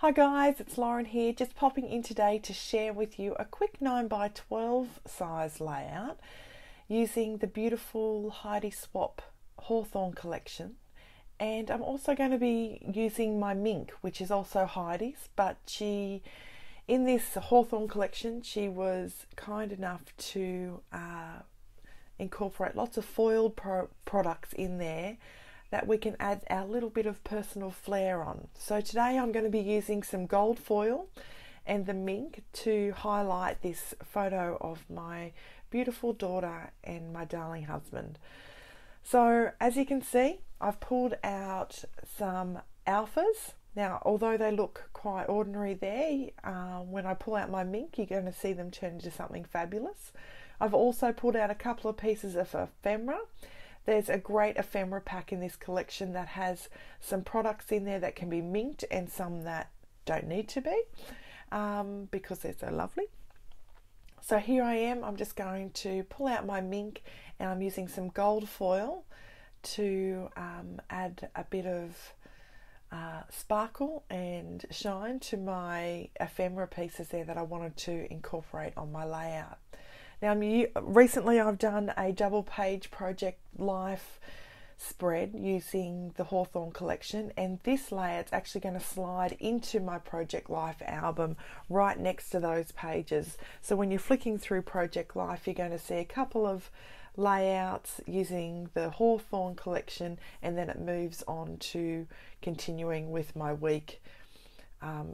Hi guys, it's Lauren here, just popping in today to share with you a quick 9x12 size layout using the beautiful Heidi Swapp Hawthorn collection. And I'm also going to be using my mink, which is also Heidi's, but in this Hawthorn collection, she was kind enough to incorporate lots of foiled products in there that we can add our little bit of personal flair on. So today I'm going to be using some gold foil and the mink to highlight this photo of my beautiful daughter and my darling husband. So as you can see, I've pulled out some alphas. Now, although they look quite ordinary there, when I pull out my mink, you're going to see them turn into something fabulous. I've also pulled out a couple of pieces of ephemera. There's a great ephemera pack in this collection that has some products in there that can be minked and some that don't need to be because they're so lovely. So here I am, I'm just going to pull out my mink and I'm using some gold foil to add a bit of sparkle and shine to my ephemera pieces there that I wanted to incorporate on my layout. Now, recently I've done a double page Project Life spread using the Hawthorn collection, and this layout's actually going to slide into my Project Life album right next to those pages. So when you're flicking through Project Life, you're going to see a couple of layouts using the Hawthorn collection, and then it moves on to continuing with my week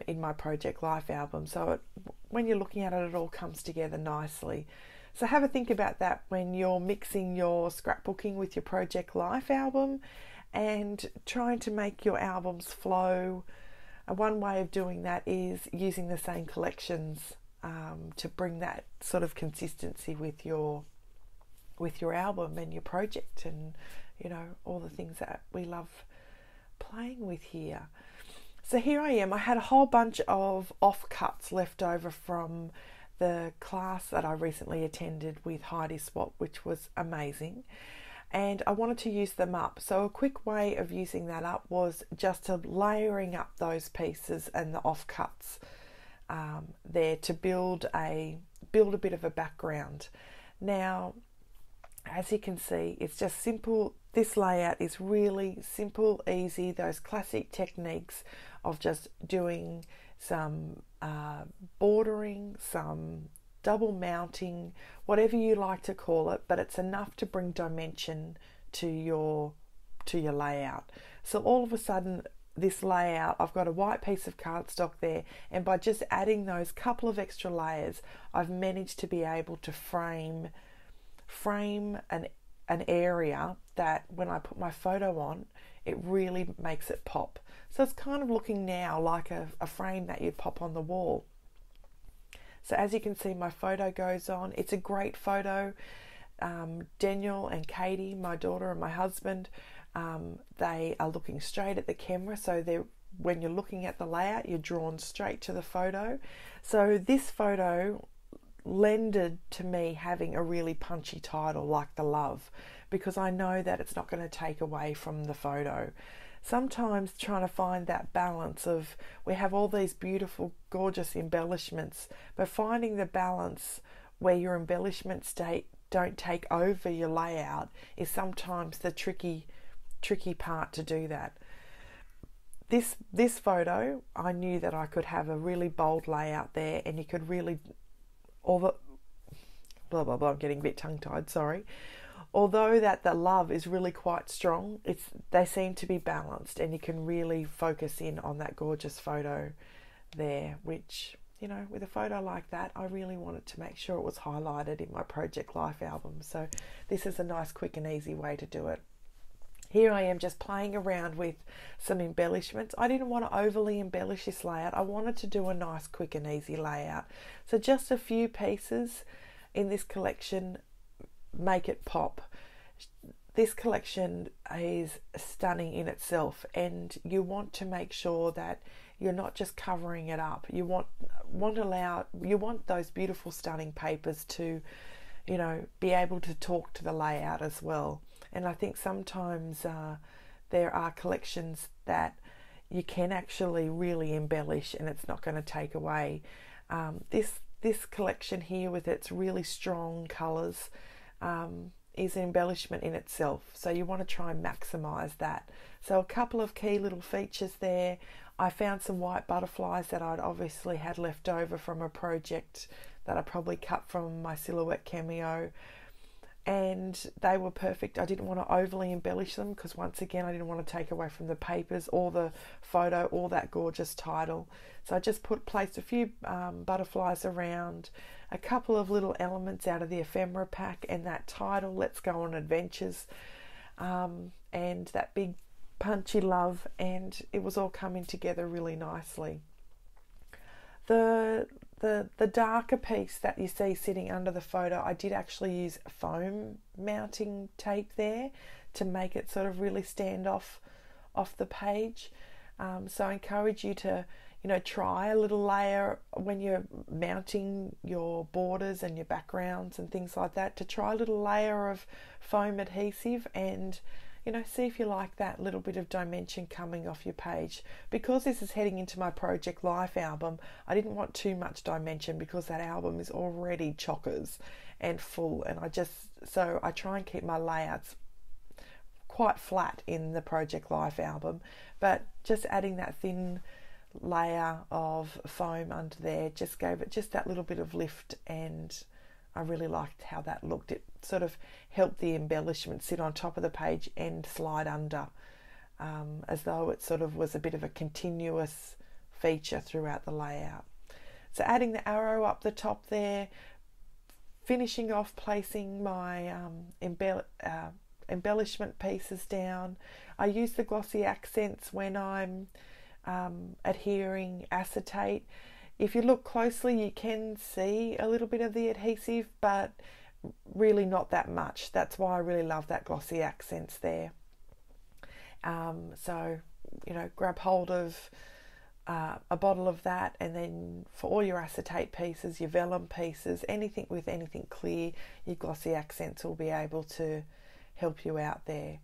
in my Project Life album. So when you're looking at it, it all comes together nicely. So have a think about that when you're mixing your scrapbooking with your Project Life album and trying to make your albums flow. One way of doing that is using the same collections to bring that sort of consistency with your album and your project, and all the things that we love playing with here. So here I am. I had a whole bunch of offcuts left over from the class that I recently attended with Heidi Swapp, which was amazing, and I wanted to use them up. So a quick way of using that up was just to layering up those pieces and the offcuts there to build a bit of a background. Now, as you can see, it's just simple. This layout is really simple, easy, those classic techniques of just doing some bordering, some double mounting, whatever you like to call it, but it's enough to bring dimension to your layout. So all of a sudden, this layout, I've got a white piece of cardstock there, and by just adding those couple of extra layers, I've managed to be able to frame an area that when I put my photo on, it really makes it pop. So it's kind of looking now like a frame that you'd pop on the wall. So as you can see, my photo goes on. It's a great photo. Daniel and Katie, my daughter and my husband, they are looking straight at the camera. So when you're looking at the layout, you're drawn straight to the photo. So this photo lended to me having a really punchy title like The Love, because I know that it's not going to take away from the photo. Sometimes trying to find that balance of, we have all these beautiful, gorgeous embellishments, but finding the balance where your embellishments don't take over your layout is sometimes the tricky part to do that. This photo, I knew that I could have a really bold layout there, and you could really, I'm getting a bit tongue-tied, sorry. Although that the love is really quite strong, they seem to be balanced, and you can really focus in on that gorgeous photo there, which, with a photo like that, I really wanted to make sure it was highlighted in my Project Life album. So this is a nice, quick and easy way to do it. Here I am just playing around with some embellishments. I didn't want to overly embellish this layout. I wanted to do a nice, quick and easy layout. So just a few pieces in this collection make it pop. This collection is stunning in itself, and you want to make sure that you're not just covering it up. You want those beautiful, stunning papers to, be able to talk to the layout as well. And I think sometimes there are collections that you can actually really embellish, and it's not going to take away. This collection here with its really strong colours is an embellishment in itself, so you want to try and maximise that. So a couple of key little features there. I found some white butterflies that I'd obviously had left over from a project that I probably cut from my Silhouette Cameo, and they were perfect. I didn't want to overly embellish them because, once again, I didn't want to take away from the papers or the photo or that gorgeous title. So I just placed a few butterflies around, a couple of little elements out of the ephemera pack, and that title, Let's Go on Adventures, and that big punchy love, and it was all coming together really nicely. The darker piece that you see sitting under the photo, I did actually use foam mounting tape there to make it sort of really stand off the page. So I encourage you to, try a little layer when you're mounting your borders and your backgrounds and things like that, to try a little layer of foam adhesive and see if you like that little bit of dimension coming off your page. Because this is heading into my Project Life album, I didn't want too much dimension because that album is already chockers and full, and so I try and keep my layouts quite flat in the Project Life album, but just adding that thin layer of foam under there just gave it just that little bit of lift, and I really liked how that looked. It sort of helped the embellishment sit on top of the page and slide under, as though it sort of was a bit of a continuous feature throughout the layout. So adding the arrow up the top there, finishing off placing my embellishment pieces down. I use the glossy accents when I'm adhering acetate. If you look closely, you can see a little bit of the adhesive, but really not that much. That's why I really love that glossy accents there. So, grab hold of a bottle of that, and then for all your acetate pieces, your vellum pieces, anything with anything clear, your glossy accents will be able to help you out there.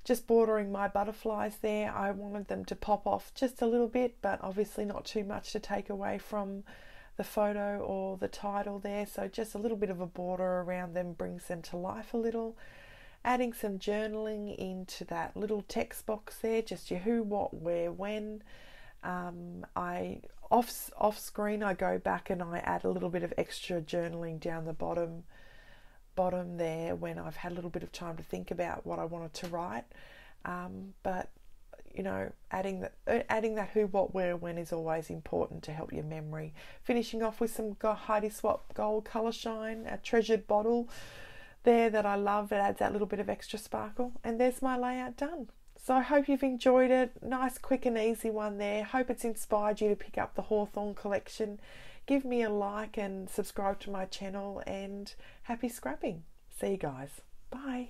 Just bordering my butterflies there, I wanted them to pop off just a little bit, but obviously not too much to take away from the photo or the title there. So just a little bit of a border around them brings them to life a little. Adding some journaling into that little text box there, just your who, what, where, when. Off screen, I go back and I add a little bit of extra journaling down the bottom there when I've had a little bit of time to think about what I wanted to write. But adding that who, what, where, when is always important to help your memory. Finishing off with some Heidi Swapp Gold Colour Shine, a treasured bottle there that I love. It adds that little bit of extra sparkle, and there's my layout done. So I hope you've enjoyed it. Nice, quick and easy one there. Hope it's inspired you to pick up the Hawthorn collection. Give me a like and subscribe to my channel, and happy scrapping. See you guys. Bye.